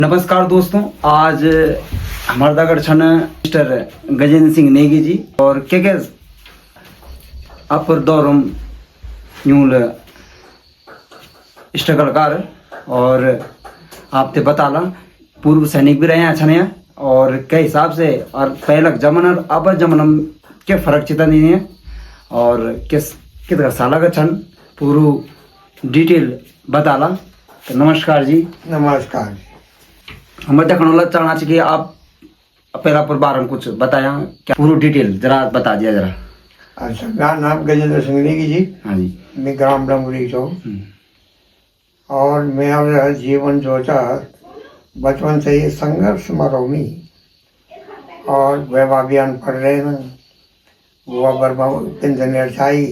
नमस्कार दोस्तों, आज हमारे दगड़ छन मिस्टर गजेंद्र सिंह नेगी जी और के अपर दौरम यूल स्ट्रगल कार और आपते बताला पूर्व सैनिक भी रहे छन यहाँ और के हिसाब से और पहलक जमाना और अब जमाना में क्या फर्क चिता नहीं है और किस कितना साल का छन पूरा डिटेल बताला। तो नमस्कार जी। नमस्कार। हमें देखने चाहना चाहिए कि आप पहला पर बारे में कुछ बताया क्या पूरी डिटेल जरा बता दिया जरा। अच्छा, मेरा नाम गजेंद्र सिंह नेगी जी। हाँ जी। मैं ग्राम डंगरी चौ और मेरा जीवन जो था बचपन से ही संघर्ष में रही और वह अभियान पढ़ रहे हैं वो बर्मा पेंशन छाई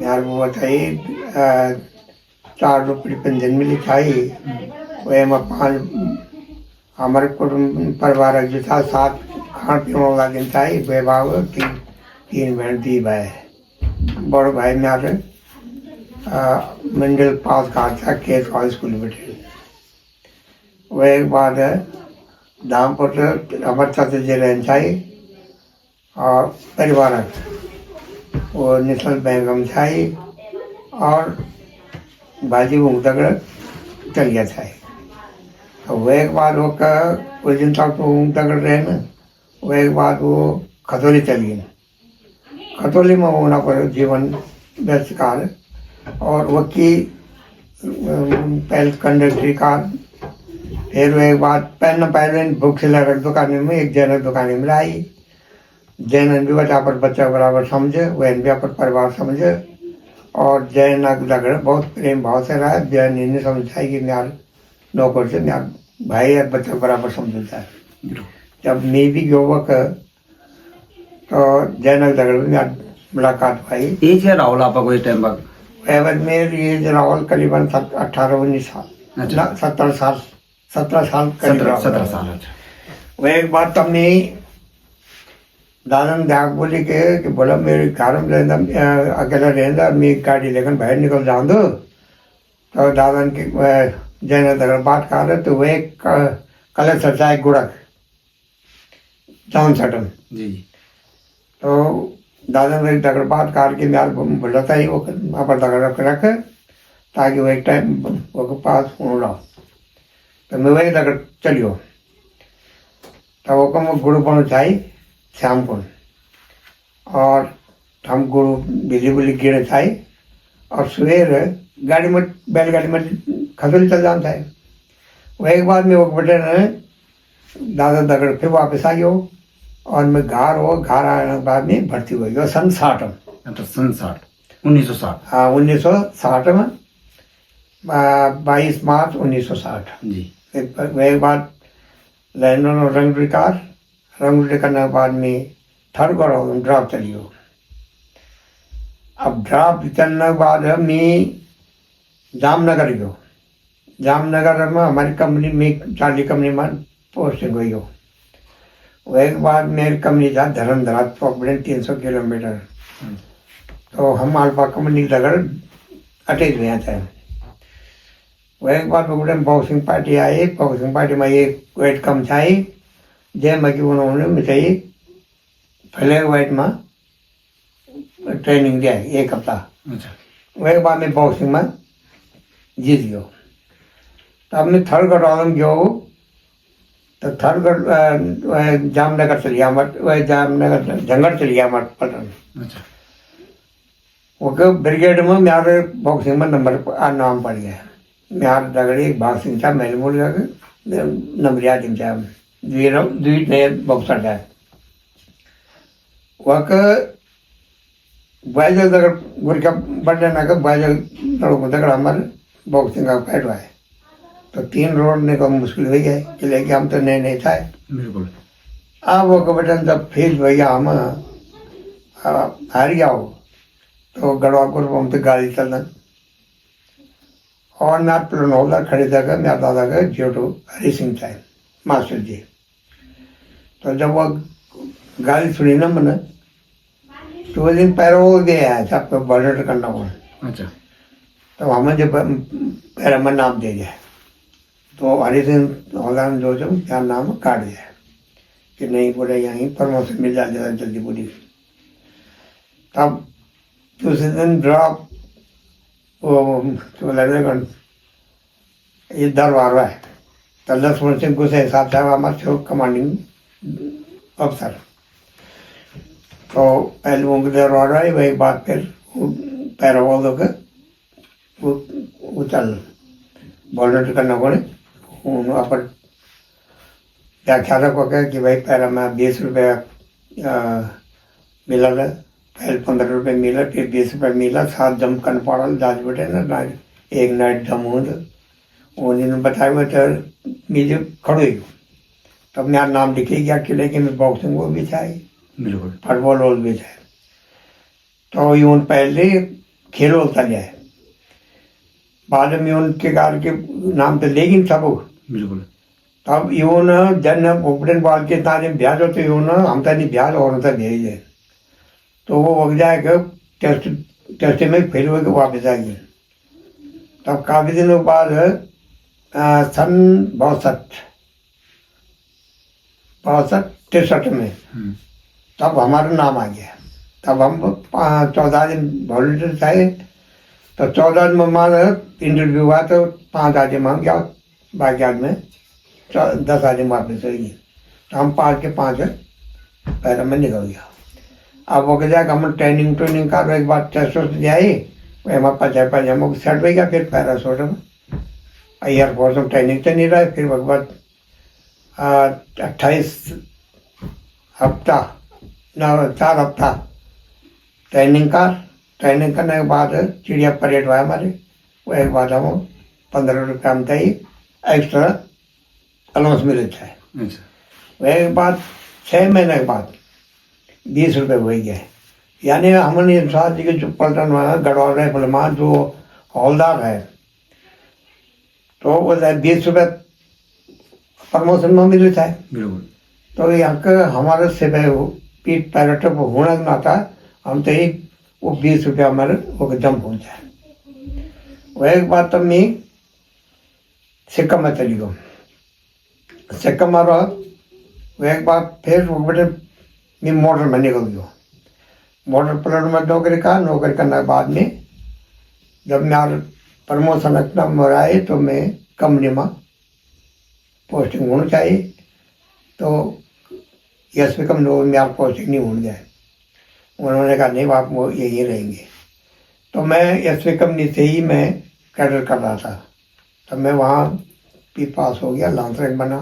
यार वो बताई 4 रुपये पेंशन मिली छाई वह में 5 हमारे कुटुंब परिवार जो था 7 खान पीने वाला दिन था वे भाव 3 बहन 2 भाई बड़ भाई मेरे मिडिल पास का था केस हाई स्कूल बैठे वह एक बात है दामपुर हमारे साथ जे रहन चाहिए और परिवार वो नेशनल बैंक में चाहिए और बाजी वो तगड़ चल गया था। तो वह एक बार वो कुछ दिन तक तो तगड़ रहे ना वह एक बार वो खतौली चली गई। खतौली में होना पर जीवन व्यस्त कार और वो की पहले कंडक्टरी कार फिर वो एक बार पहले बुक से लगा दुकान में एक जैन दुकान में आई जैन भी बच्चा पर बच्चा बराबर समझे वह भी अपन परिवार समझे और जैन लगड़ बहुत प्रेम भाव से रहा जैन इन्हें समझता है कि यार नौकर से यार भाई यार बच्चा बराबर समझता है। जब मैं भी गयो वक्त तो जैन लगड़ में यार मुलाकात भाई एज है राहुल आपका कोई टाइम बाद एवं मेरी एज राहुल करीबन 18-19 साल। अच्छा। 17 साल 17 साल 17 साल। अच्छा। वह एक बार तब मैं दादन दाग बोली कि बोला मेरे घर में रहना अकेला रहना मैं गाड़ी लेकर बाहर निकल जाऊँ दो तो दादन की जैन दर बात कर रहे तो वह कलेक्टर चाहे गुड़क जान सटन जी। तो दादा मेरी दगड़ बात कार के यार बोलता ही वो अपन दगड़ रख ताकि वो एक टाइम वो पास हो रहा तो मैं वही दगड़ चलियो तो वो कम गुरु बनो चाहिए शाम को और हम गुरु बिजली बुली गिरे चाहिए और सवेरे गाड़ी में बैलगाड़ी में खतौली चल जाना चाहिए। वह एक बार में वो बटे दादा दगड़ फिर वापस आई हो और मैं घर आने के बाद में भर्ती हुई वो सन 60 में। अच्छा, सन 1960। हाँ 1960 में 22 मार्च 1960 जी। वह बाद लैंडो रंग करने के बाद में थर्ड करो ड्राप चलियो। अब ड्राप चलने के बाद मैं जामनगर गयो। जामनगर में हमारी कंपनी में चार्ली कंपनी में पोस्टिंग हुई हो। वह एक बार मेरी कंपनी था धरमधरा पकड़े 300 किलोमीटर तो हम अल्फा कंपनी लगड़ अटैच हुए थे। वह एक बार पकड़े बॉक्सिंग पार्टी आई बॉक्सिंग पार्टी में एक वेट कम चाहिए जय में कि उन्होंने मुझे फ्लैग वाइट में ट्रेनिंग दिया 1 हफ्ता। अच्छा। वह एक बार मैं बॉक्सिंग में जीत गयो। तब मैं थर्ड कटौन में गयो तो थर्ड जामनगर चलिए वह जामनगर जंगल चलिए हमारे पटन। अच्छा। वो ब्रिगेड में मेरे बॉक्सिंग में नंबर नाम पड़ गया। मेरे दगड़ी भाग सिंह था मैंने बोल गया नंबर याद सिंह था द्वी नए बॉक्सर था वह बाइजल दगड़ गुरका बढ़ने ना बाइजल लड़कों दगड़ हमारे बॉक्सिंग का फाइट हुआ है तो 3 रोड ने को मुश्किल हो गया कि लेके हम तो नहीं था बिल्कुल। अब वो बटन जब फेल भैया हम हार गया हो तो गढ़वापुर हम तो गाड़ी चलना और ना प्लनोला खड़े जगह मेरा दादा का जेठो हरी सिंह था मास्टर जी। तो जब वो गाड़ी सुनी ना मैंने तो वो दिन पैरों गया है सबको बॉर्डर करना हो। अच्छा। तो हमें जब पैरा में नाम दे दिया तो हरि सिंह हौलदार ने जो क्या नाम काट दिया कि नहीं बोले यहीं प्रमोशन मिल जाए जल्दी पूरी। तब दूसरे दिन ड्रॉप वो तो लगेगा ये दरबार है तो लक्ष्मण सिंह गुस्से हिसाब से हमारे जो कमांडिंग अफसर तो पहले वो दरबार है वही बात फिर पैरावॉल होकर वो चल वॉलंटियर करना पड़े पर व्याख्याता को कहा कि भाई पहले मैं 20 रुपये मिला था, पहले 15 रुपये मिला, फिर 20 रुपये मिला, 7 जम करना पड़ा जांच बैठे ना एक नाइट जम हो तो उन्होंने बताया हुआ तो मुझे खड़ो ही तब मेरा नाम लिखे गया कि लेकिन बॉक्सिंग वो भी चाहिए बिल्कुल फुटबॉल वॉल भी चाहिए तो यून पहले खेल होता जाए बाद में उनके कार के नाम पे लेकिन सब बिल्कुल तब यून जन ओपन बॉल के ताने ब्याज होते यून हम तो नहीं ब्याज और तो भेज दे तो वो हो जाएगा टेस्ट में फेल होकर वापस आएंगे। तब काफ़ी दिनों बाद सन 62-63 में तब हमारा नाम आ गया। तब हम 14 दिन वॉलंटियर थे तो 14 दिन में हमारा इंटरव्यू हुआ तो 5 आदमी मांग गया बाकी आदमी 10 आदमी वापस होगी तो हम 5 के 5 पहले में निकल गया। अब वो कह जाएगा हम ट्रेनिंग कर एक बार टेस्ट जाए हमारे पास हम सेट हो गया फिर पैराशूट में एयरफोर्स में ट्रेनिंग तो नहीं रहा फिर उसके बाद 28 हफ्ता 4 हफ्ता ट्रेनिंग करने के बाद चिड़िया परेड हुआ हमारे वो एक बाद हम 15 रुपये हम ही एक्स्ट्रा अलाउंस मिले थे। वह एक बाद 6 महीने के बाद 20 रुपये हो गए यानी हमने साथ जी के जो पलटन में गढ़वाल राइफल में जो हौलदार है तो वो 20 रुपये प्रमोशन में मिले थे बिल्कुल। तो यहाँ के हमारे से पीठ पैरट होना नाता हम तो ही वो 20 रुपये हमारे वो जम हो जाए। वह एक बात तब मैं सिक्का में चली गई सिक्का मारो वह एक बार फिर वो बेटे मैं मोटर में निकल गया मोटर प्लांट में नौकरी करने के बाद में जब मेरा प्रमोशन इतना मराए तो मैं कंपनी में पोस्टिंग होनी चाहिए तो यस पे कम लोग मेरा पोस्टिंग नहीं होने जाए। उन्होंने कहा नहीं आप वो यहीं रहेंगे तो मैं एस पी कंपनी से ही मैं कैडर कर रहा था तब मैं वहाँ भी पास हो गया लांस रैंक बना।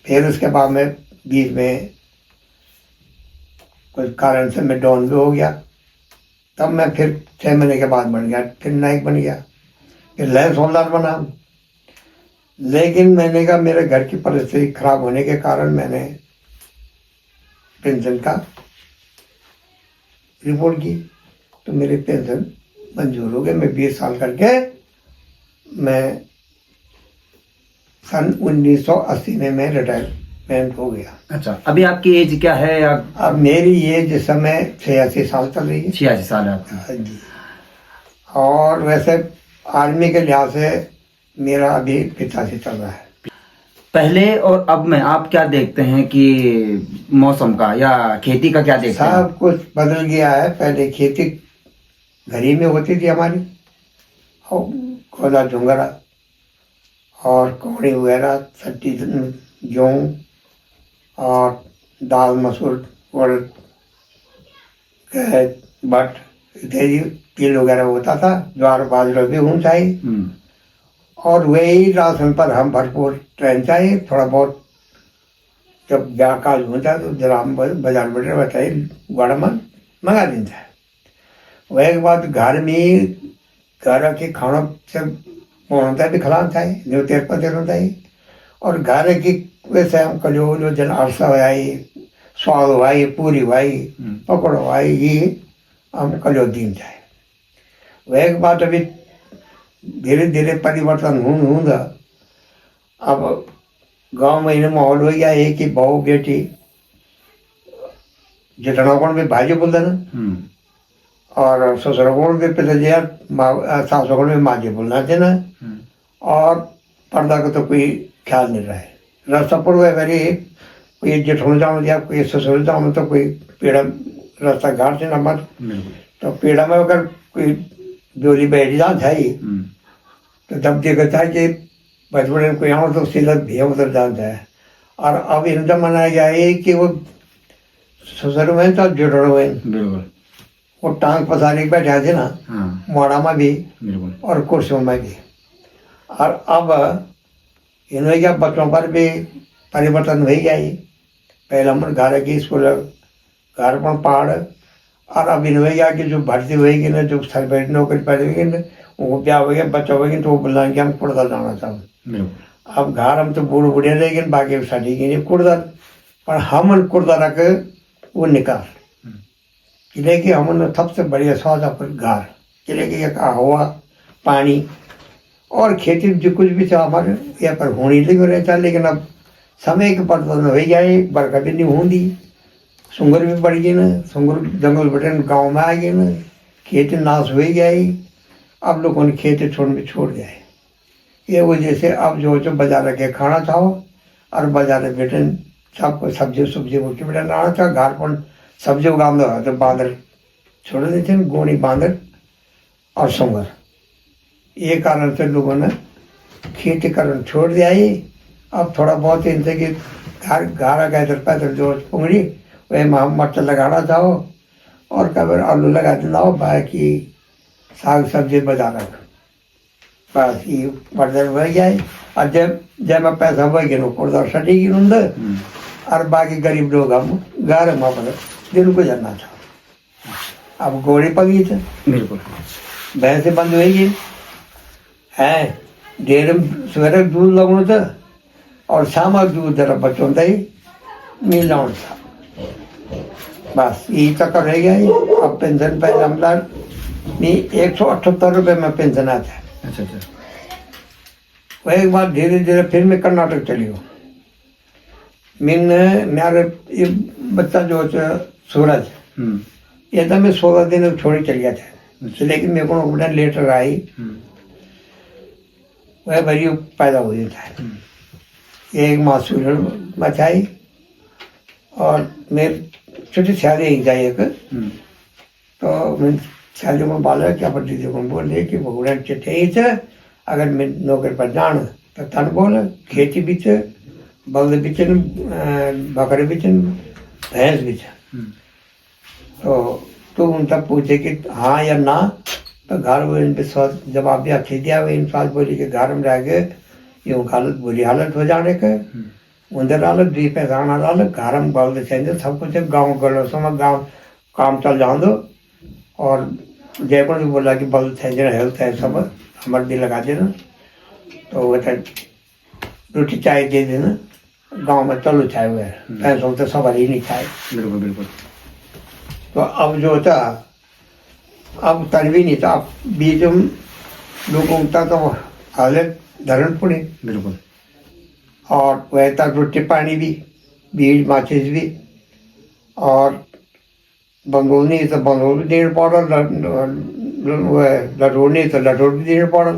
फिर उसके बाद में बीच में कुछ कारण से मैं डाउन भी हो गया तब मैं फिर 6 महीने के बाद बन गया फिर नाइक बन गया फिर लैंस होल्डर बना। लेकिन मैंने कहा मेरे घर की परिस्थिति खराब होने के कारण मैंने पेंशन का रिपोर्ट की तो मेरी पेंशन मंजूर हो गई। मैं 20 साल करके मैं सन 1980 में मैं रिटायरमेंट हो गया। अच्छा अभी आपकी एज क्या है? अब मेरी एज इस समय 86 साल चल रही है। 86 साल है आपकी। हाँ जी। और वैसे आर्मी के लिहाज से मेरा अभी 85 चल रहा है। पहले और अब में आप क्या देखते हैं कि मौसम का या खेती का क्या देखते हैं? सब कुछ बदल गया है। पहले खेती घरी में होती थी हमारी और खोदा झुंगरा और कौड़ी वगैरह सट्टी गेहूँ और दाल मसूर उड़द बट इत्यादि तिल वगैरह होता था। ज्वार बाजरा भी होना चाहिए और वही राशन पर हम भरपूर ट्रेन चाहिए। थोड़ा बहुत जब ब्याह काज होता है तो जरा हम बाजार बैठे बताइए गुड़ में मंगा देता है। वह एक बात घर में घर के खाना से होता भी खिलाना चाहिए जो तेर पर देना चाहिए और घर की वैसे हम कलो जो जन अरसा हुआई स्वाद हुआई पूरी हुआई पकड़ हुआई ये हम कलो दिन चाहिए। वह एक बात अभी धीरे धीरे परिवर्तन होगा। अब गांव में इन्हें माहौल हो गया एक ही बहू बेटी जितना कौन भी भाई बोल देना और ससुर कौन भी पिता जी सासु कौन भी माँ जी बोलना देना और पर्दा का तो कोई ख्याल नहीं रहा है। रास्ता पर हुआ मेरी कोई जेठों जाओ या कोई ससुर जाओ तो कोई पेड़ा रास्ता घाट से नंबर तो पेड़ा में अगर कोई जोली बैठ जात है तो तब देखता है कि बचपन कोई आओ तो सीधा भैया उधर जाता है। और अब इन जमाना गया है कि वो ससुर में तो जेठों में बिल्कुल वो टांग पसारी के बैठा थे ना हाँ मोड़ा में भी बिल्कुल और कुर्सियों में भी। और अब इन्हें क्या बच्चों पर भी परिवर्तन हो गया ही। पहले हम घर की स्कूल घर पर पहाड़ और अब इन्हें क्या कि जो भर्ती होएगी ना जो सरकारी नौकरी पड़ेगी ना वो ब्याह हो गया बच्चा होगी तो वो बोलेंगे हम कुड़दर जाना चाहूँ। अब घर हम तो बूढ़ बूढ़े रहेंगे बाकी सड़ी नहीं कुड़दर पर हम कुड़दर के वो निकाल किले की हमने सबसे बढ़िया स्वाद पर घर किले की एक हवा पानी और खेती जो कुछ भी था हमारे यहाँ पर होनी लगी रहता। लेकिन अब समय के परिवर्तन हो जाए बरखा भी नहीं होती सुंगर भी बढ़ गई ना सुंगर जंगल बटन गांव में आ गए ना खेती नाश हो गई। अब लोगों ने खेती छोड़ दिया है। ये वजह से अब जो बाजार के खाना चाहो और बाजार बेटन सबको सब्जी सब्जी वो के बेटा लाना चाहो घर पर सब्जी उगाम तो बांदर छोड़ देते हैं गोनी बांदर और सुंगर। ये कारण से लोगों ने खेती करना छोड़ दिया ही। अब थोड़ा बहुत इनसे कि घर गए इधर पैदल जो पुंगड़ी वही मटर लगाना चाहो और कभी आलू लगा दिलाओ बाकी साग सब्जी बाजार बस ये बर्तन हो गया है। और जब मैं पैसा हो गया कुर्दा सटी और बाकी गरीब लोग हम घर में अपने दिन गुजरना चाहो। अब गोड़ी पगी थे बिल्कुल भैंसे बंद हुई है डेढ़ सवेरे दूध लगना था और शाम दूध जरा बच्चों का ही मिलाना था बस यही चक्कर रह गया। अब पेंशन पे हमला नहीं 178 रुपये में पेंशन आता है। अच्छा अच्छा वो एक बार धीरे धीरे फिर मैं कर्नाटक चली हूँ। मैंने मेरे ये बच्चा जो सूरज ये तो मैं 16 दिन छोड़ी चल गया था। लेकिन मेरे को अपना लेटर आई वह भरी पैदा हो जाता है। एक मासूर बचाई और मेरे छोटी शादी ही जाए एक तो मैं शादी में बाल क्या पर दीदी को बोल रही कि भगवान चिट्ठे अगर मैं नौकरी पर जान तो तन बोल खेती बीच बल्द बिचन बकरे बिचन भैंस बिच तो उन तक पूछे कि हाँ या ना तो घर वो इन पे जवाब दिया अच्छी दिया वो इंसान बोली कि घर में रह गए यूँ हालत बुरी हालत हो जाने के उधर हालत दी पैसा हालत घर में बल्द चाहिए सब कुछ गाँव गलो समय गाँव काम चल जाओ दो। और जयपुर भी बोला कि बल्द चाहिए हेल्थ है सब हमारे भी लगा देना तो वो रोटी चाय दे देना गांव में चलो चाय हुए पैसों तो सवाल ही नहीं चाय बिल्कुल बिल्कुल। तो अब जो था अब तनवी नहीं था अब बीच लोगों का तो हालत धरण पुणे बिल्कुल और वह तक रोटी पानी भी बीज माचिस भी और बंगोल नहीं तो बंगोल भी देना पड़ा लटोर नहीं तो लटोर भी देना पड़ा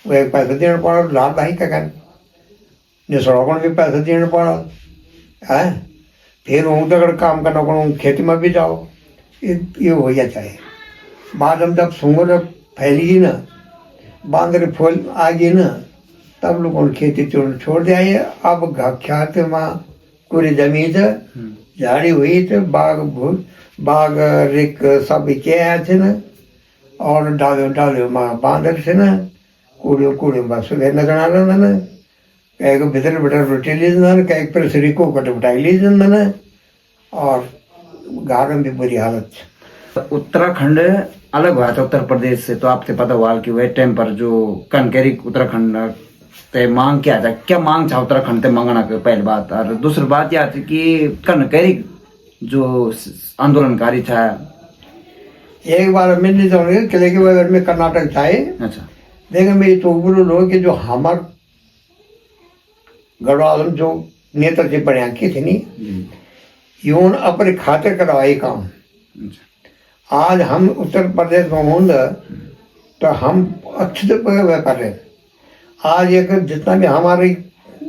वह पैसा देना पड़ा लाभ भाई का कहना निसड़ों भी पैसा देना पड़ा है। फिर वहाँ तक काम करना पड़ा खेती में भी जाओ ये हो गया चाहे बाद हम जब सुंगर फैली ना बांदर फूल आ गई ना तब लोगों ने खेती छोड़ दिया है। अब ख्यात वहाँ पूरी जमीन से झाड़ी हुई थे बाग रिक सब के आए थे ना और डाले वहाँ बांदर से ना कूड़े बस सुबह नजर आ रहा ना कहीं को भीतर बेटा रोटी ली जाना कहीं पर शरीर को कट उठाई ली जाना और गाँव में भी बुरी हालत। उत्तराखंड अलग हुआ था उत्तर प्रदेश से तो आपसे पता हुआ कि वह टाइम पर जो कनकेरी उत्तराखंड ते मांग क्या था क्या मांग था उत्तराखंड ते मांगना के पहली बात। और दूसरी बात यह थी कि कनकेरी जो आंदोलनकारी था एक बार मैं नहीं जाऊँगी किले के बगल में कर्नाटक था। अच्छा लेकिन मेरी तो बोलो लोग कि जो हमार गढ़वाल जो नेता बने की थी नहीं यूं अपने खातिर करवाई काम। आज हम उत्तर प्रदेश में होंगे तो हम अच्छे से कर रहे आज एक जितना भी हमारे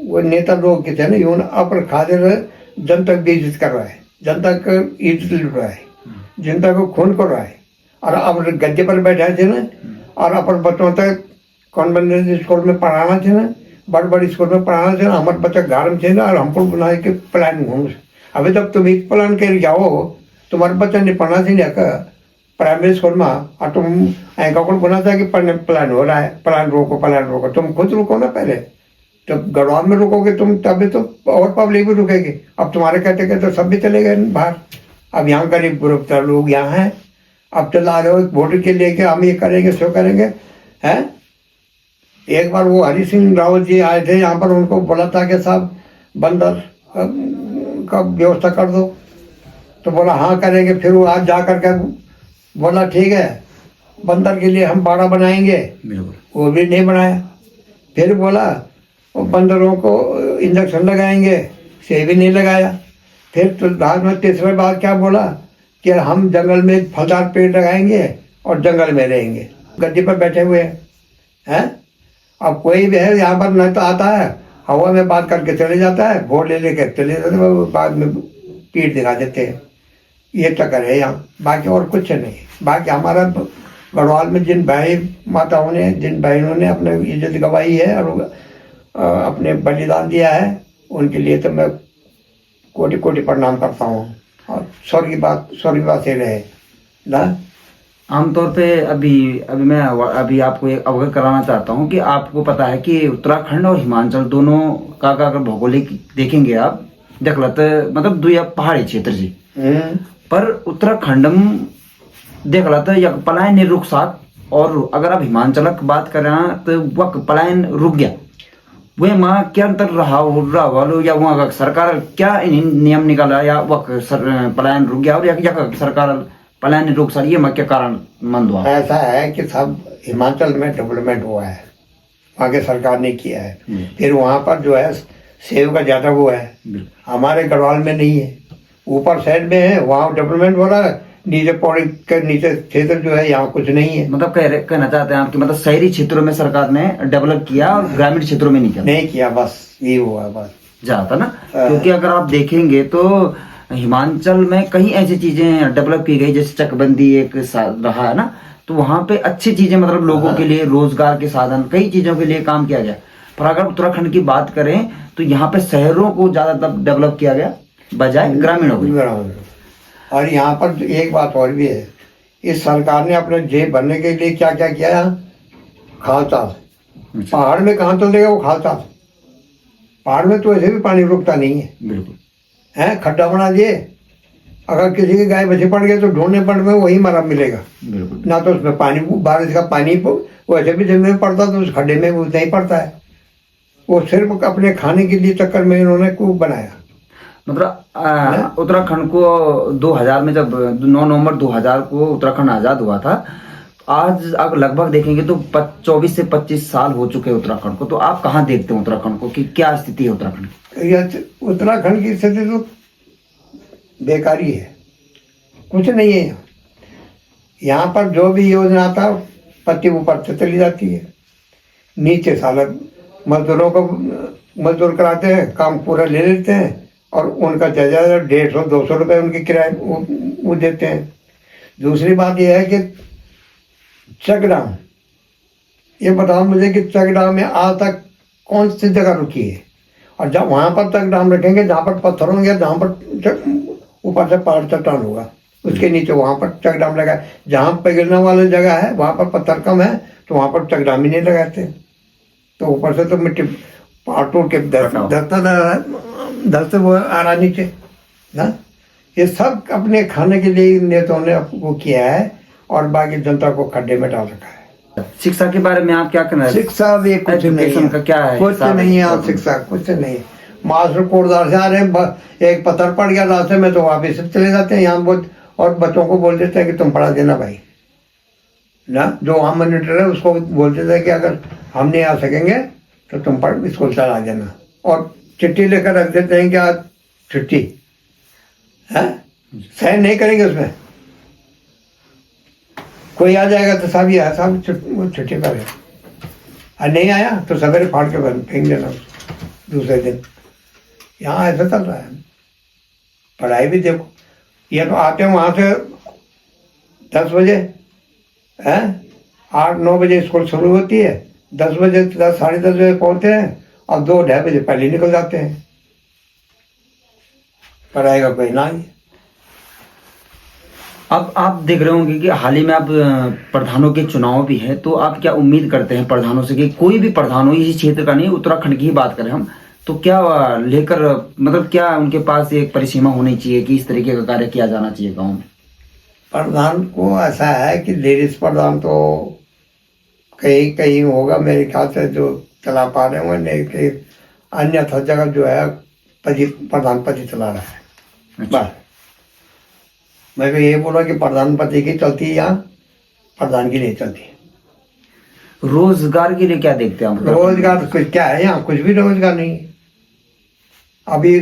वो नेता लोग के थे ना, यूं अपन खातिर जनता की बेइज्जत कर रहा है, जनता का इज्जत लूट रहा है, जनता को खून कर रहा है। और अब गद्दे पर बैठे थे ना, और अपन बच्चों तक कॉन्वेंट स्कूल में पढ़ाना थे ना, बड़े बड़े स्कूल में पढ़ाना थे ना, हमारे बच्चे घर में थे ना, और हमको बनाए के प्लान घूम। अभी तक तुम एक प्लान कर जाओ, तुम्हारे बच्चा ने पढ़ना थी ना प्राइमरी स्कूल में, और तुम ऐसा को बना था कि पढ़ने प्लान हो रहा है, प्लान रोको, तुम खुद रुको ना पहले। तो गढ़वाल में रुकोगे तुम, तभी तो और पब्लिक भी रुकेगी। अब तुम्हारे कहते कहते सब भी चले गए बाहर। अब यहाँ करीब ग्रुप लोग यहाँ हैं, अब चला रहे हो वोट के लेके, हम ये करेंगे सो करेंगे हैं। एक बार वो हरि सिंह रावत जी आए थे यहाँ पर, उनको बोला था कि साहब बंदर का व्यवस्था कर दो, तो बोला हाँ करेंगे। फिर वो आज जा करके बोला ठीक है बंदर के लिए हम बाड़ा बनाएंगे, वो भी नहीं बनाया। फिर बोला वो बंदरों को इंजेक्शन लगाएंगे, से भी नहीं लगाया। फिर तो बाद में तीसरे बार क्या बोला कि हम जंगल में फलदार पेड़ लगाएंगे और जंगल में रहेंगे। गद्दी पर बैठे हुए हैं। अब कोई भी है यहाँ पर नहीं तो आता है, हवा में बात करके चले जाता है, वोट ले लेके चले जाते हैं, वो बाद में पीठ दिखा देते हैं। ये चक्कर है यहाँ, बाकी और कुछ नहीं। बाकी हमारा गढ़वाल में जिन भाई माताओं ने, जिन बहनों ने अपने इज्जत गंवाई है और अपने बलिदान दिया है, उनके लिए तो मैं कोटि कोटि प्रणाम करता हूँ। और स्वर्गवास ही रहे ना। आमतौर पे अभी मैं आपको एक अवगत कराना चाहता हूँ कि आपको पता है कि उत्तराखंड और हिमाचल दोनों का अगर भौगोलिक देखेंगे आप, देखलत मतलब दुई पहाड़ी क्षेत्र जी, पर उत्तराखंड में देखलत या पलायन रुक साथ, और अगर आप हिमाचल की बात करें तो वह पलायन रुक गया। वे माँ क्या अंतर रहा वालो, या वहाँ का सरकार क्या नियम निकाला, या वह पलायन रुक गया, और या सरकार पलायन रुक सर, ये क्या कारण मंद हुआ? ऐसा है कि सब हिमाचल में डेवलपमेंट हुआ है, वहाँ के सरकार ने किया है। फिर वहाँ पर जो है सेव का ज्यादा हुआ है, हमारे गढ़वाल में नहीं है। ऊपर साइड में है, वहाँ डेवलपमेंट हो रहा है, नीचे पौड़ी के नीचे क्षेत्र जो है यहाँ कुछ नहीं है। मतलब कहना चाहते हैं आपकी, मतलब शहरी क्षेत्रों में सरकार ने डेवलप किया और ग्रामीण क्षेत्रों में नहीं किया, बस ये हुआ बस जाता ना। क्योंकि अगर आप देखेंगे तो हिमाचल में कई ऐसी चीजें डेवलप की गई, जैसे चकबंदी एक रहा है ना, तो वहां पे अच्छी चीजें, मतलब लोगों के लिए रोजगार के साधन, कई चीजों के लिए काम किया गया। पर अगर उत्तराखंड की बात करें तो यहाँ पे शहरों को ज्यादा डेवलप किया गया बजाय ग्रामीणों को। और यहाँ पर एक बात और भी है, इस सरकार ने अपने जेब भरने के लिए क्या क्या किया। खालसा पहाड़ में कहाँ चलेगा वो खालसा, पहाड़ में तो ऐसे भी पानी रुकता नहीं है, बिल्कुल है। खड्डा बना दिए, अगर किसी की गाय बच्चे पड़ गए तो ढूंढने पड़ में वही मरा मिलेगा, बिल्कुल ना तो उसमें पानी, बारिश का पानी वैसे भी जमीन में पड़ता तो उस खड्डे में वो नहीं पड़ता है। वो सिर्फ अपने खाने के लिए चक्कर में इन्होंने कूप बनाया। मतलब उत्तराखंड को 2000 में, जब 9 नवंबर 2000 को उत्तराखंड आजाद हुआ था, आज अब लगभग देखेंगे तो 24 से 25 साल हो चुके हैं उत्तराखंड को। तो आप कहाँ देखते हैं उत्तराखंड को कि क्या स्थिति है उत्तराखंड की? उत्तराखंड की स्थिति तो बेकारी है, कुछ नहीं है। यहाँ पर जो भी योजना आता पत्ती ऊपर से चली जाती है, नीचे साला मजदूरों को मजदूर कराते हैं, काम पूरा ले लेते हैं, और उनका ज्यादा 150-200 रुपये उनकी किराए वो देते हैं। दूसरी बात यह है कि चकडाम, ये बताओ मुझे कि चकडाम में आज तक कौन सी जगह रुकी है? और जब वहाँ पर चकडाम रखेंगे जहाँ पर पत्थर होंगे, जहाँ पर ऊपर से पहाड़ चट्टान होगा, उसके नीचे वहाँ पर चकडाम लगा। जहाँ पिघलने वाली जगह है वहाँ पर पत्थर कम है तो वहाँ पर चकडाम ही नहीं लगाते। तो ऊपर से तो मिट्टी पहाड़ टूट के धरते वो आ रहा नीचे ना। ये सब अपने खाने के लिए नेताओं ने वो किया है, और बाकी जनता को खड्डे में डाल रखा है। शिक्षा के बारे में आप क्या कहना है? शिक्षा भी कुछ नहीं का क्या है? कुछ नहीं है शिक्षा, कुछ नहीं। मास्टर कोटदार से आ रहे हैं, एक पत्थर पड़ गया रास्ते में तो वापिस चले जाते हैं यहाँ, और बच्चों को बोल देते हैं कि तुम पढ़ा देना भाई ना। जो वहाँ मॉनिटर है उसको बोल देते हैं कि अगर हम नहीं आ सकेंगे तो तुम पढ़ स्कूल चला जाना, और चिट्ठी लेकर रख देते हैं कि आज छुट्टी है, साइन नहीं करेंगे उसमें। कोई आ जाएगा तो साहब ये साहब छुट्टी पर है, और नहीं आया तो सवेरे फाड़ के फेंक देना उसको दूसरे दिन। यहाँ ऐसा चल रहा है। पढ़ाई भी देखो, ये तो आते हैं वहाँ से 10 बजे हैं, 8-9 बजे स्कूल शुरू होती है, 10 बजे 10 साढ़े 10 बजे पहुँचते हैं और 2-2:30 बजे पहले निकल जाते हैं। पढ़ाई का कोई ना ही। अब आप देख रहे होंगे कि हाल ही में आप प्रधानों के चुनाव भी है, तो आप क्या उम्मीद करते हैं प्रधानों से कि कोई भी प्रधान हो, इसी क्षेत्र का नहीं, उत्तराखंड की ही बात करें हम, तो क्या लेकर मतलब क्या उनके पास एक परिसीमा होनी चाहिए कि इस तरीके का कार्य किया जाना चाहिए गाँव में? प्रधान को ऐसा है कि लेडीज प्रधान तो कहीं कहीं होगा मेरे ख्याल से जो चला पा रहे होंगे, नहीं कहीं अन्यथा जगह जो है प्रधानपति चला रहा है। अच्छा। बस मैं तो ये बोला कि प्रधानपति की चलती है यहाँ, प्रधान की नहीं चलती। रोजगार के लिए क्या देखते हैं हम? रोजगार तो कुछ क्या है यहाँ, कुछ भी रोजगार नहीं है। अभी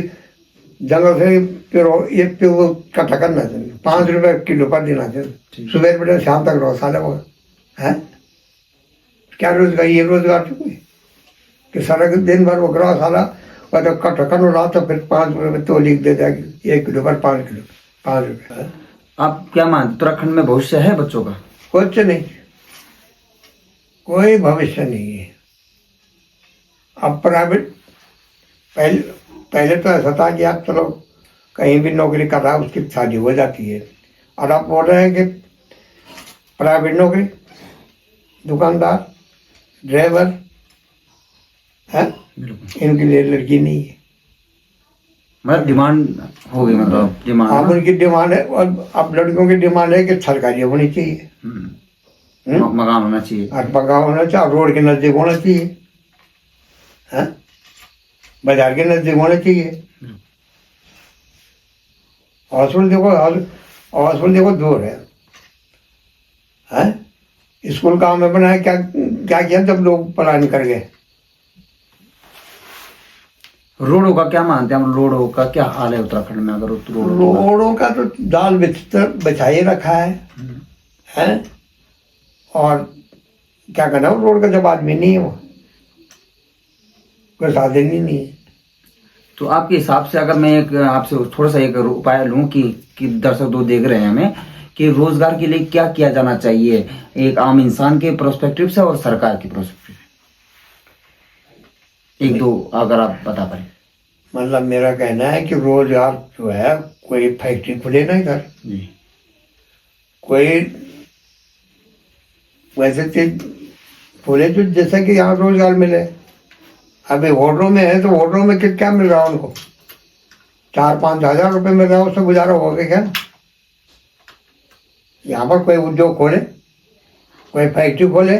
जंगल से एक पे कट्ठा करना चाहिए, 5 रुपए किलो पर देना चाहिए, सुबह बजे शाम तक रहो साले वो है। क्या रोजगार, ये रोजगार तो कोई कि सारा दिन भर वो करो साला, और तो कट्ठा करना रहा तो फिर 5 रुपये तो लिख दे जाएगी, 1 किलो पर 5 किलो 5 रुपये। आप क्या मानते, उत्तराखंड में भविष्य है बच्चों का? कुछ नहीं, कोई भविष्य नहीं है। अब प्राइवेट पहले तो ऐसा था कि आप चलो कहीं भी नौकरी कर रहा है उसकी शादी हो जाती है, और आप बोल रहे हैं कि प्राइवेट नौकरी, दुकानदार, ड्राइवर है, इनके लिए लड़की नहीं है। मतलब डिमांड हो गई, मतलब डिमांड। अब उनकी डिमांड है, और अब लड़कियों की डिमांड है कि सरकारी होनी चाहिए, मकान होना चाहिए, और पक्का होना चाहिए, रोड के नजदीक होना चाहिए, है बाजार के नजदीक होना चाहिए। हॉस्पिटल देखो दूर है, स्कूल गाँव में बनाया, क्या क्या किया जब लोग पलायन कर गए। रोडों का क्या मानते हैं हम? रोडों का क्या हाल है उत्तराखंड में? अगर रोडों का तो जाल बिछाई रखा है, और क्या करना, रोड का जब आदमी नहीं है, वो कोई साधन ही नहीं है। तो आपके हिसाब से अगर मैं एक आपसे थोड़ा सा एक उपाय लूं कि दर्शक दो देख रहे हैं हमें, कि रोजगार के लिए क्या किया जाना चाहिए, एक आम इंसान के प्रोस्पेक्टिव से और सरकार के प्रोस्पेक्टिव से, 1-2 अगर आप बता पाए। मतलब मेरा कहना है कि रोजगार जो है, कोई फैक्ट्री खुले ना इधर, कोई वैसे चीज खुले जो जैसे कि यहाँ रोजगार मिले। अभी होटलों में है तो होटलों में क्या मिल रहा है उनको, 4-5 हज़ार रुपये मिल रहा है, उससे गुजारा हो गया क्या? यहाँ पर कोई उद्योग खोले, कोई फैक्ट्री खोले,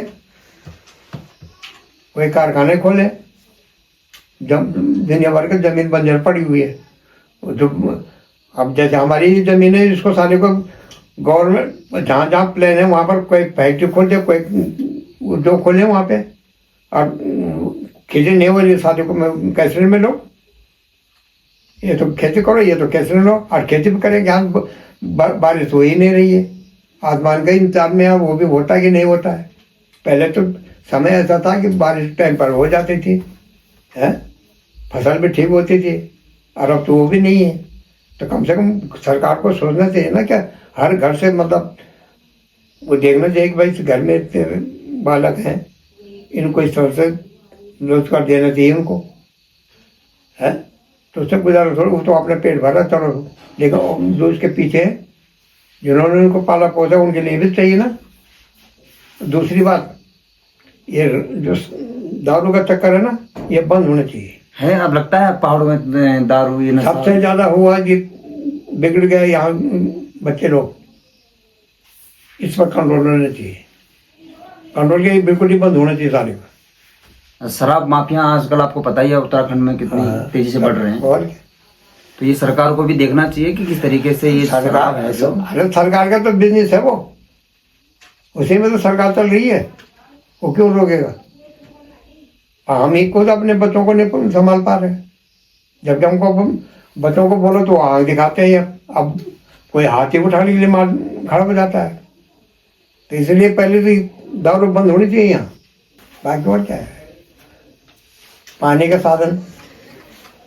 कोई कारखाने खोले, दुनिया भर की जमीन बंजर पड़ी हुई है। जो अब जैसे हमारी ही जमीन है, इसको सारे को गवर्नमेंट जहाँ जहाँ प्लान है वहाँ पर कोई फैक्ट्री खोल दे, कोई उद्योग खोले वहाँ पे, और खेती नहीं हो रही सारे को कैसे में लो, ये तो खेती करो, ये तो कैसे में लो, और खेती भी करेंगे। यहाँ बारिश हो ही नहीं रही है, आसमान का इंतजार में है, वो भी होता है कि नहीं होता है। पहले तो समय ऐसा था कि बारिश टाइम पर हो जाती थी, है फसल भी ठीक होती थी, और अब तो वो भी नहीं है। तो कम से कम सरकार को सोचना चाहिए ना, क्या हर घर से मतलब वो देखना चाहिए कि भाई इस घर में इतने बालक हैं, इनको इस तरह से रोजगार देना चाहिए उनको, है तो उससे गुजारा थोड़ा, वो तो अपने पेट भरा चलो, लेकिन जो उसके पीछे जिन्होंने उनको पाला पोसा उनके लिए भी चाहिए ना। दूसरी बात, ये जो दारू का चक्कर है ना, ये बंद होना चाहिए। है अब लगता है पहाड़ों में दारू ये नशा सबसे ज्यादा हुआ कि बिगड़ गए यहाँ बच्चे लोग, इस पर कंट्रोल होना चाहिए, कंट्रोल के बिल्कुल ही बंद होना चाहिए सारे का। शराब माफिया आजकल आपको पता ही है उत्तराखंड में कितनी तेजी से बढ़ रहे हैं, और तो ये सरकार को भी देखना चाहिए कि किस तरीके से ये शराब है जो, अरे सरकार का तो बिजनेस है, वो उसी में तो सरकार चल रही है, वो क्यों रोकेगा? हम ही खुद अपने बच्चों को नहीं संभाल पा रहे, जबकि हमको बच्चों को बोलो तो आग दिखाते हैं। अब कोई हाथ ही उठाने के लिए मार खड़ा हो जाता है। तो इसलिए पहले तो दारू बंद होनी चाहिए यहाँ। बाकी और क्या है। पानी का साधन,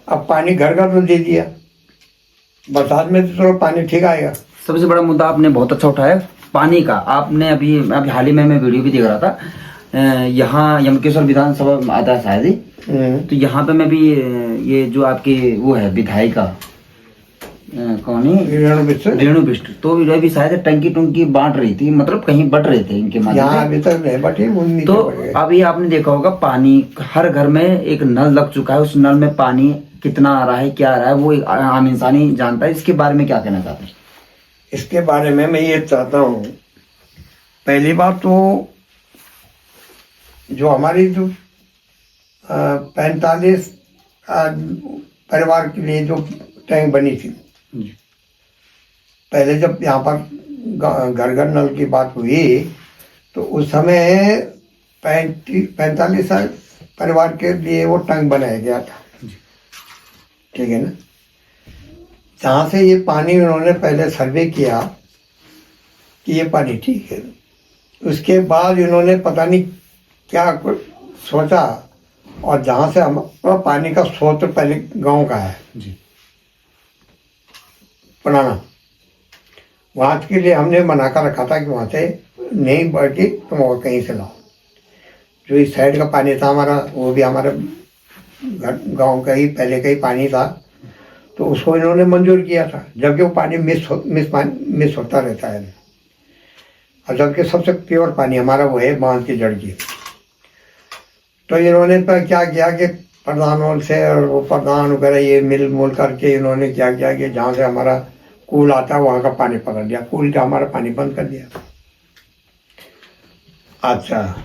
अब पानी घर घर तो दे दिया, बरसात में तो चलो पानी ठीक आएगा। सबसे बड़ा मुद्दा आपने बहुत अच्छा उठाया, पानी का। आपने अभी अभी हाल ही में मैं वीडियो भी देख रहा था, यहाँ यमकेश्वर विधानसभा में आता है शायद ही, तो यहाँ पे मैं भी ये जो आपकी वो है विधायिका कौन है, रेणु बिष्ट, तो ये भी शायद टंकी टुंकी बांट रही थी, मतलब कहीं बट रहे थे इनके माध्यम से। अभी तक नहीं बटे। तो अभी आपने देखा होगा पानी हर घर में एक नल लग चुका है, उस नल में पानी कितना आ रहा है क्या आ रहा है वो एक आम इंसान ही जानता है। इसके बारे में क्या कहना चाहते हैं? इसके बारे में मैं ये चाहता हूँ, पहली बात तो जो हमारी जो 45 परिवार के लिए जो टैंक बनी थी, पहले जब यहाँ पर घर घर नल की बात हुई तो उस समय 45 परिवार के लिए वो टैंक बनाया गया था, ठीक है ना। जहाँ से ये पानी उन्होंने पहले सर्वे किया कि ये पानी ठीक है, उसके बाद इन्होंने पता नहीं क्या सोचा, और जहाँ से हमारा पानी का स्रोत पहले गांव का है जी, पुराना, वहाँ के लिए हमने मना कर रखा था कि वहाँ से नहीं बढ़ती तुम और कहीं से लाओ। जो इस साइड का पानी था हमारा, वो भी हमारे गांव का ही पहले का ही पानी था, तो उसको इन्होंने मंजूर किया था, जबकि वो पानी मिस होता रहता है। और जबकि सबसे प्योर पानी हमारा वो है बांध की जड़ की। तो इन्होंने तो क्या किया कि प्रधानों से और वो प्रधान वगैरह ये मिल मुल करके इन्होंने क्या किया कि जहाँ से हमारा कूल आता है वहाँ का पानी पकड़ लिया, कूल का हमारा पानी बंद कर दिया। अच्छा,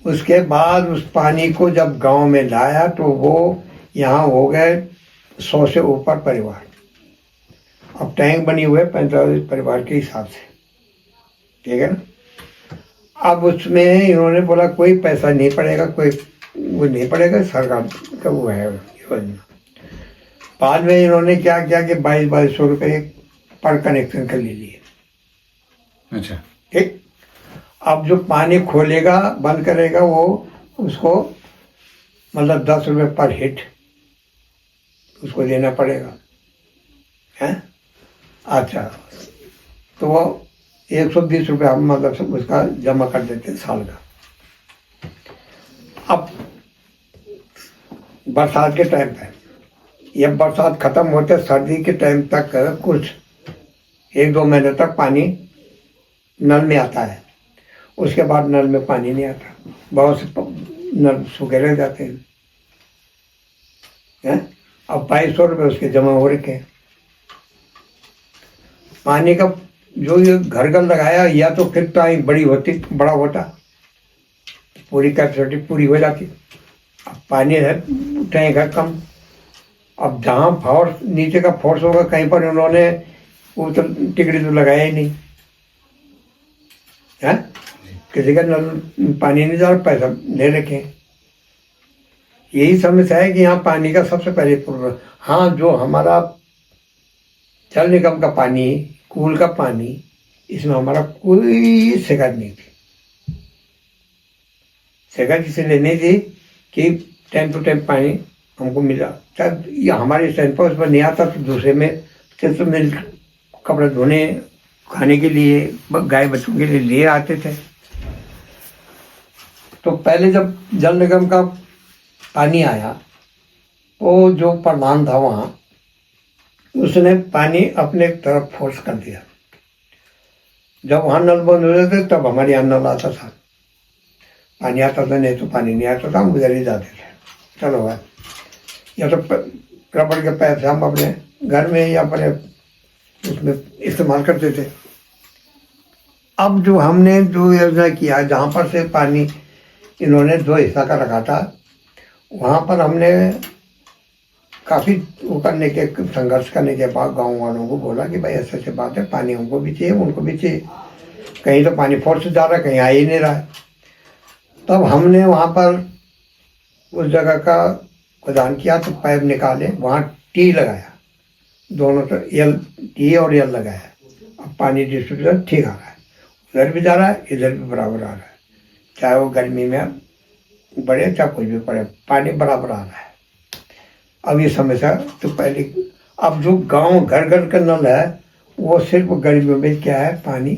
उसके बाद उस पानी को जब गांव में लाया तो वो यहाँ हो गए 100 से ऊपर परिवार। अब टैंक बनी हुए 45 परिवार के हिसाब से, ठीक है ना। अब उसमें इन्होंने बोला कोई पैसा नहीं पड़ेगा, कोई वो नहीं पड़ेगा, सरकार का वो है योजना। बाद में इन्होंने क्या किया कि 2200 रुपये पर कनेक्शन का ले लिए। अच्छा, ठीक। अब जो पानी खोलेगा बंद करेगा वो उसको मतलब 10 रुपये पर हिट उसको देना पड़ेगा, है। अच्छा, तो वो 120 रुपये हम मतलब उसका जमा कर देते साल का। अब बरसात के टाइम पे, जब बरसात खत्म होते सर्दी के टाइम तक कुछ 1-2 महीने तक पानी नल में आता है, उसके बाद नल में पानी नहीं आता, बहुत से नल सूखे रह जाते हैं। अब 2200 रुपये उसके जमा हो रखे हैं। पानी का जो ये घर घर लगाया, या तो फिर टाइम बड़ा होता, पूरी कैपेसिटी पूरी हो जाती। अब पानी है टैंक है कम, अब जहाँ फोर्स नीचे का फोर्स होगा कहीं पर उन्होंने वो तो टिकड़ी तो लगाया ही नहीं है, किसी का नल पानी नहीं जा रहा, पैसा ले रखे। यही समस्या है कि यहाँ पानी का सबसे पहले प्रॉब्लम। हाँ, जो हमारा जल निगम का पानी, कूल का पानी, इसमें हमारा कोई शिकायत नहीं थी। शिकायत इसलिए नहीं थी कि टाइम टू टाइम पानी हमको मिला, चाहे ये हमारे स्टैंड पर उस पर नहीं आता तो दूसरे में तो मिल कपड़े धोने, खाने के लिए, गाय बच्चों के लिए ले आते थे। तो पहले जब जल निगम का पानी आया तो जो प्रधान था वहाँ, उसने पानी अपने तरफ फोर्स कर दिया। जब वहाँ नल बंद हो जाते तब हमारे यहाँ नल आता था, पानी आता था, नहीं तो पानी नहीं आता था, हम उधर ही जाते थे। चलो भाई, या तो रबड़ के पैर से हम अपने घर में या अपने उसमें इस्तेमाल करते थे। अब जो हमने जो योजना किया, जहाँ पर से पानी इन्होंने 2 हिस्सा का रखा था, वहाँ पर हमने काफ़ी वो करने के संघर्ष करने के बाद गांव वालों को बोला कि भाई ऐसे ऐसे बात है, पानी हमको भी चाहिए उनको भी चाहिए, कहीं तो पानी फोर्स से जा रहा है, कहीं आ ही नहीं रहा है। तब हमने वहाँ पर उस जगह का खुदान किया, तो पाइप निकाले, वहाँ टी लगाया, दोनों तो टी और एल लगाया। अब पानी डिस्ट्रीब्यूशन ठीक आ रहा है, उधर भी जा रहा है, इधर भी बराबर आ रहा है, चाहे वो गर्मी में बढ़े चाहे कुछ भी पड़े, पानी बराबर आ रहा है। अब ये समस्या तो पहले, अब जो गांव घर घर का नल है वो सिर्फ गर्मियों में क्या है, पानी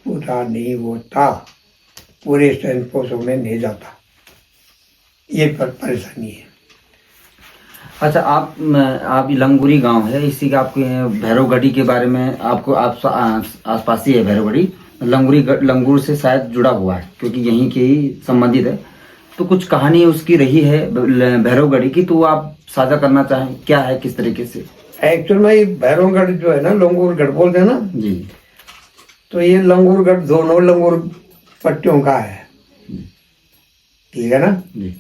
पूरा नहीं होता, पूरे पोषण में नहीं जाता, ये परेशानी है। अच्छा, आप ये लंगूरी गांव है, इसी का आपके भैरवगढ़ी के बारे में आपको आसपास ही है भैरवगढ़ी, लंगूर से शायद जुड़ा हुआ है क्योंकि यहीं के ही संबंधित है। तो कुछ कहानी उसकी रही है भैरवगढ़ी की, तो आप साझा करना चाहें, क्या है, किस तरीके से? एक्चुअल में ये भैरवगढ़ जो है ना, लंगूरगढ़ बोलते हैं ना जी, तो ये लंगूरगढ़ दोनों लंगूर पट्टियों का है, ठीक है ना जी।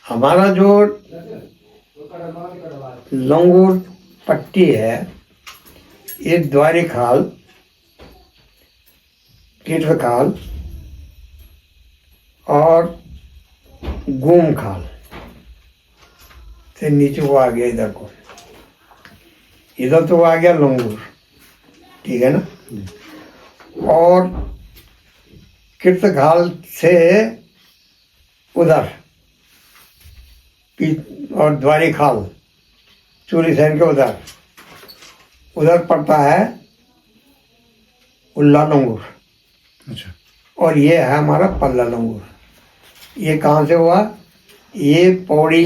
हमारा जो लंगूर पट्टी है ये द्वारी खाल, कीटव खाल और गूम खाल से नीचे वो आ गया इधर को, इधर तो वो आ गया लंगूर, ठीक है ना। और कीर्त खाल से उधर और द्वारी खाल चूरी सैन के उधर पड़ता है उल्ला लंगूर। अच्छा। और ये है हमारा पल्ला लंगूर। ये कहाँ से हुआ, ये पौड़ी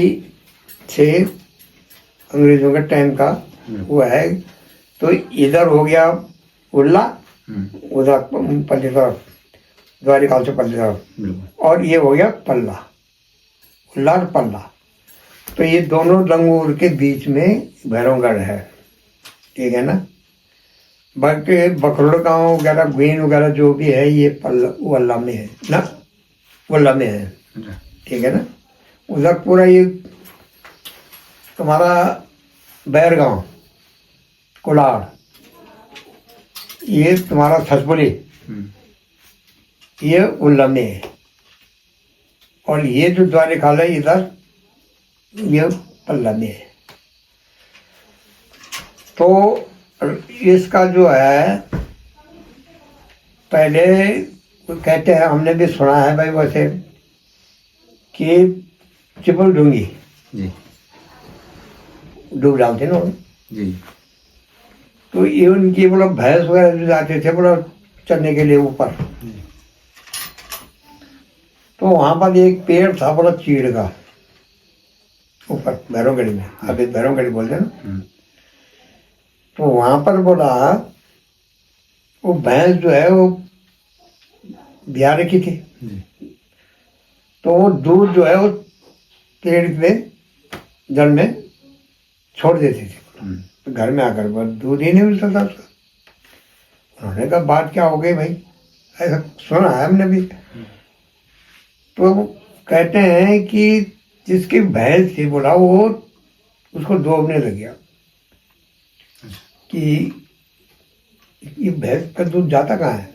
से अंग्रेजों के टाइम का हुआ है। तो इधर हो गया उल्ला, उधर पल्ली तरफ, द्वारी खाल से पल्ली तरफ, और ये हो गया पल्ला, उल्ला और पल्ला। तो ये दोनों लंगूर के बीच में भैरवगढ़ है, ठीक है ना। बाकी बखरोड़ गाँव वगैरह, गुइन वगैरह जो भी है ये वल्ला में है ना, वल्ला में है, ठीक है ना। उधर पूरा ये तुम्हारा बैरगांव, कुलाड़, ये तुम्हारा छसपुली, ये उल्ला में है। और ये जो द्वारी खाल है इधर, ये पल्ला में है। तो इसका जो है पहले कहते हैं, हमने भी सुना है भाई वैसे, कि चिपल डूंगी जी, डूब डालते ना जी। तो ये उनकी बोला भैंस वगैरह जो जाते थे बोला चलने के लिए ऊपर, तो वहाँ पर एक पेड़ था बड़ा चीड़ का ऊपर भैरवगढ़ी में, अभी भैरवगढ़ी बोलते हैं ना। तो वहाँ पर बोला वो भैंस जो है वो ब्याह रखी थी, तो वो दूध जो है वो पेड़ में जड़ में छोड़ देती थी, तो घर में आकर बस दूध ही नहीं मिलता था उसका। उन्होंने कहा बात क्या हो गई भाई, ऐसा सुना है हमने भी। तो कहते हैं कि जिसकी भैंस थी बोला वो उसको डूबने लग गया कि ये भैंस का दूध जाता कहाँ है।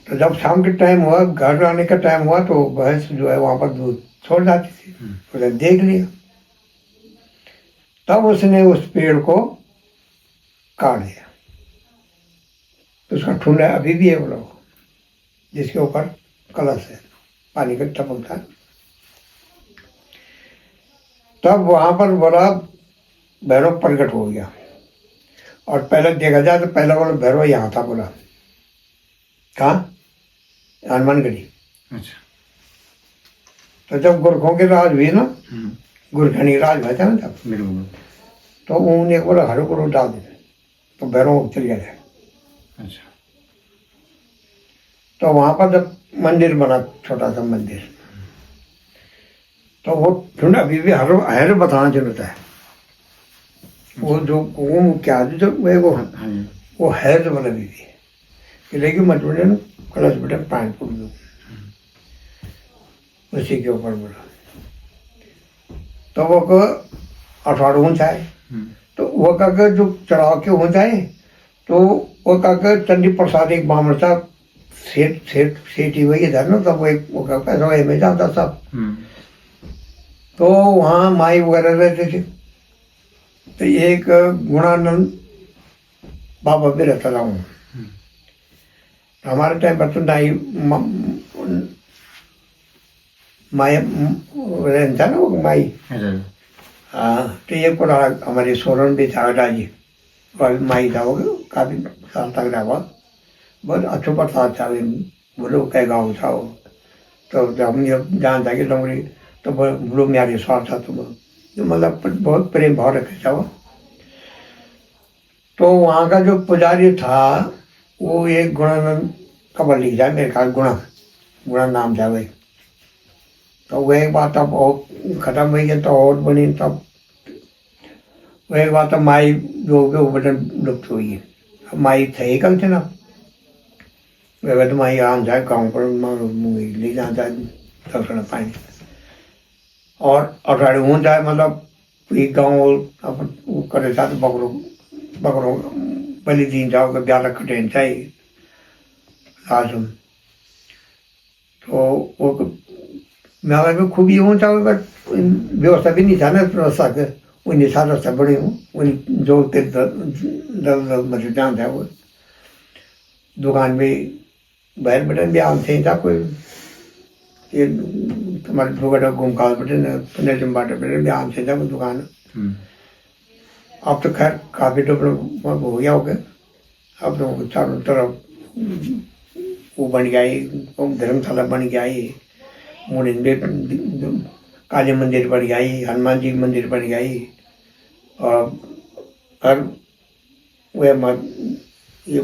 तो जब शाम के टाइम हुआ, घर आने का टाइम हुआ, तो भैंस जो है वहाँ पर दूध छोड़ जाती थी। उसने देख लिया, तब उसने उस पेड़ को काट दिया। तो उसका ठुंडा अभी भी है वो लोग, जिसके ऊपर कलश है, पानी का टपकता है। तब वहाँ पर बड़ा भैरव प्रकट हो गया। और पहले देखा जाए तो पहला वाला भैरव यहाँ था, बोला कहाँ, हनुमानगढ़ी। अच्छा। तो जब गोरखों के राज हुई ना, गोरखनी राज हुआ था ना तब, तो उन्होंने बोला हर को डाल दे, तो भैरव चल गया था। अच्छा। तो वहाँ पर जब मंदिर बना, छोटा सा मंदिर, तो वो ढूंढ अभी भी हर बताना जरूरत है। वो जो वो क्या जो वो है जो मतलब भी कि लेकिन मजबूरी ना कलश बेटा पैंट पड़ दो उसी के ऊपर बोला। तो वो को 18 ऊंचाई, तो वो का जो चढ़ाव के ऊंचाई, तो वो का चंडी प्रसाद एक बामण सा सेठ ही वही था ना, तब वो एक वो का पैसा वही में जाता सब। तो वहाँ माई वगैरह रहते थे। तो एक गुणानंद बाबा भी रहता था वहाँ। हमारे टाइम पर तो माई रहता ना वो माई, हाँ, तो ये पुराना हमारे सोरन भी था राजी और माई था वो काफ़ी साल तक रहा हुआ, बहुत अच्छा प्रसाद था वो लोग कह गाँव था वो। तो जब हम ये जानता कि डोंगरी तो वो लोग मेरे साथ था, तो मतलब बहुत प्रेम भाव रखे था वो। तो वहाँ का जो पुजारी था वो एक गुणानंद कबर लिख जाए मेरे ख्याल, गुणा नाम था वही। तो वह एक बात अब और खत्म हुई है तो और बनी, तब वह एक बात अब माई जो के ऊपर लुप्त हुई है। अब माई थे ही कल थे ना, वह तो माई आम जाए गाँव पर ले जाता दर्शन पानी और अठाड़ी हो जाए, मतलब ये गाँव अब वो करे था तो बकरों बलि दीन जाओ के ब्याह कटेन चाहिए लाजम। तो वो मेला में खूब ये होता है, बट व्यवस्था भी नहीं था ना रास्ता के, उन्हीं साथ रास्ता बने हूँ उन्हीं जो दल मतलब जान था वो दुकान में बाहर बटन भी आम थे था कोई ये तुम्हारे दुगड़ा घूमकाल बटन पुण्य जम्बाटे बटन भी आम थे था वो दुकान। अब तो खैर काफ़ी डेवलप हो गया हो गया, अब तो चारों तरफ वो बन गया ही, धर्मशाला बन गया ही, मुड़िन भी काली मंदिर बन गया ही, हनुमान जी मंदिर बन गया ही, और हर वह ये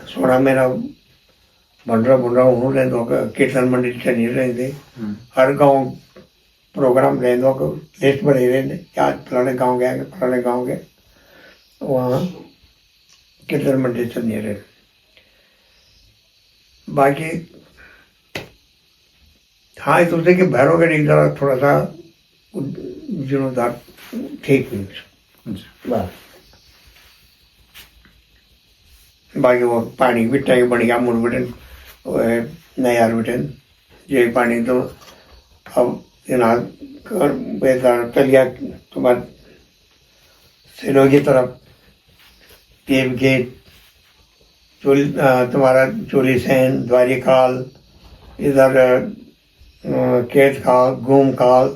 सोना मेरा भंडरा हूँ रहे दो कीर्तन मंदिर चली रहे थे, हर गांव प्रोग्राम रहे दो लिस्ट बने रहे थे, क्या फलाने गांव गए फलाने गांव गए, वहाँ कीर्तन मंदिर चलने रहे। बाकी हाँ इस दूसरे के भैरव का एक जरा थोड़ा सा जीर्णोद्धार ठीक हुई बस। बाकी वो पानी भी टैंक बन गया मुड़ बटन नया बटन ये पानी तो अब चल गया तुम्हारे सिलों की तरफ देव गेट तुम्हारा चोली सैन द्वारिकाल इधर केत खाल घूम खाल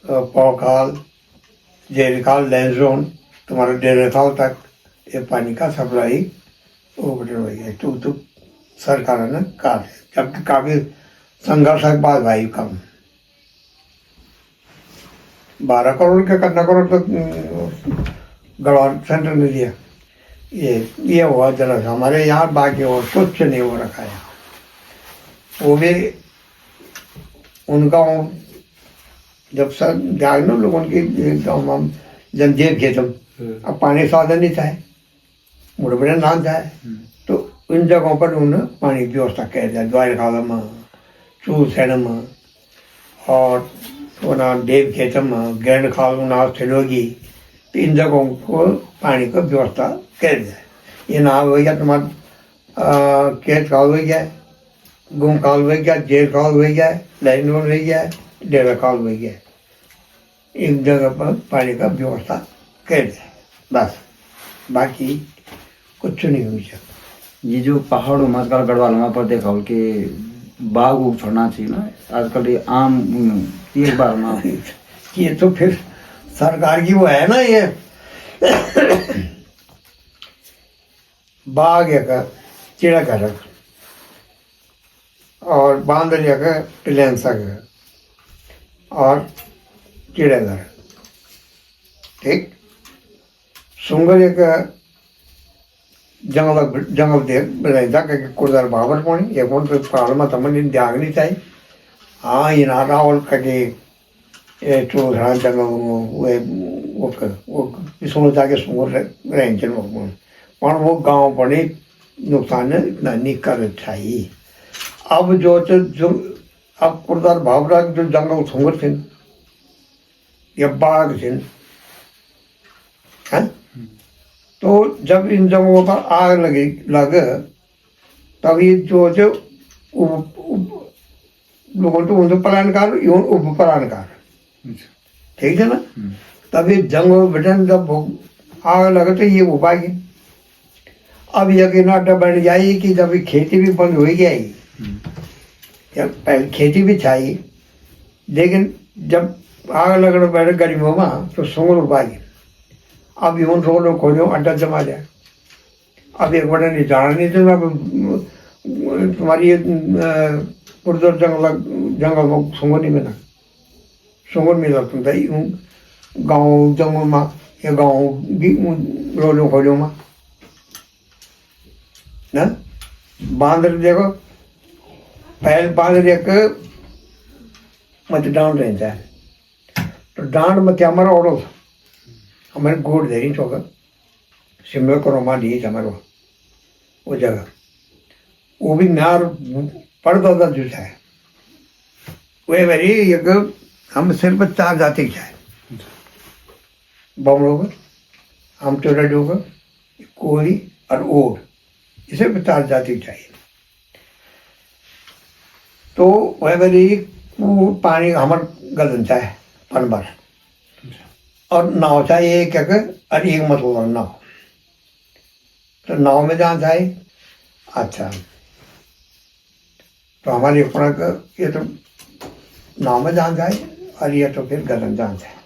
पौ खाल जेल खाल लैंड जोन तुम्हारा डेरे खाल तक ये पानी का सप्लाई वो बटन हो गया। तो सरकार ने काट जबकि काफ़ी संघर्ष के बाद भाई कम 12 करोड़ के कितना करोड़ तो गढ़वाल सेंटर ने दिया। ये हुआ जरा हमारे यहाँ, बाकी और कुछ नहीं हो रखा है। वो भी उनका जब सर जागना लोगों की हम जंजीर खेतम अब पानी साधन नहीं था मुड़बड़े नाम था, तो उन जगहों पर उन्होंने पानी की व्यवस्था कर दिया द्वारका में चूर सैन में और ना देव खेतम में गैंड खाल ना थिलोगी, तो इन जगहों को पानी का व्यवस्था कर दिया। ये नाम हो गया तुम्हारा केत खाल हो गया, गुम खाल हो गया, जेल खाल हो गया, लाइन हो गया, डेरा खाल हो गया, एक जगह पर पानी का व्यवस्था कर दिया बस, बाकी कुछ नहीं हुई सकता। ये जो पहाड़ों में आजकल गढ़वालों में पर देखा हो कि बाग उग छोड़ना चाहिए ना आजकल, ये आम एक बार ना ये तो फिर सरकार की वो है ना, ये बाग एक चिड़ा घर और बांदर एक टिलेंसा घर और चिड़ा घर, ठीक। सुंगर एक जंगल दे रहता कि कुर्दार बाबर पानी एक तो पहाड़ में तमन त्याग नहीं चाहिए। हाँ ये ना रावल कके चोधरा जंगल वो इसमें जाके सुंगर रहेंगे पर वो गांव पड़े नुकसान इतना नहीं कर चाहिए। अब जो अब कुर्दार बाबरा जो जंगल सुंगर थे या बाघ थे हैं, तो जब इन जगहों पर आग लगे तब ये जो लोगों तो उनको पलायनकार उप पलायनकार, ठीक है ना। तब ये जंगल बटन जब आग लगे तो ये उपाय अब यकीन अड्डा बन जाए कि जब खेती भी बंद हो गई, जब पहले खेती भी चाहिए लेकिन जब आग लगने बैठे गर्मियों में तो सुंगल उपाय अब यूं सो लोग खोलो अड्डा जमा जाए अब एक बड़े नहीं जाना नहीं तो अब तुम्हारी उधर जंगल में सुंगल नहीं मिला सुंगल मिला तुम तो यूं गाँव जंगल में या गाँव भी रोलो खोलो में ना बांदर देखो पहले बांदर एक मत डांड रहता है तो डांड मत हमारा ओढ़ो हमारे गोड़ धरी चौका शिमला को रोमा लिए हमारो वो जगह वो भी नार पड़ता था जूता है वह मेरी एक हम सिर्फ 4 जाति चाहे बमड़ों का हम चोराडों का कोहली और ओढ़ इसे 4 जाति चाहिए तो वह मेरी वो पानी हमार गलन चाहे पन भर और नाव चाहिए क्या कर और एक मत होगा नाव तो नाव में जाना चाहिए अच्छा तो हमारे अपना ये तो नाव में जाना चाहिए और ये तो फिर गलन जाना चाहिए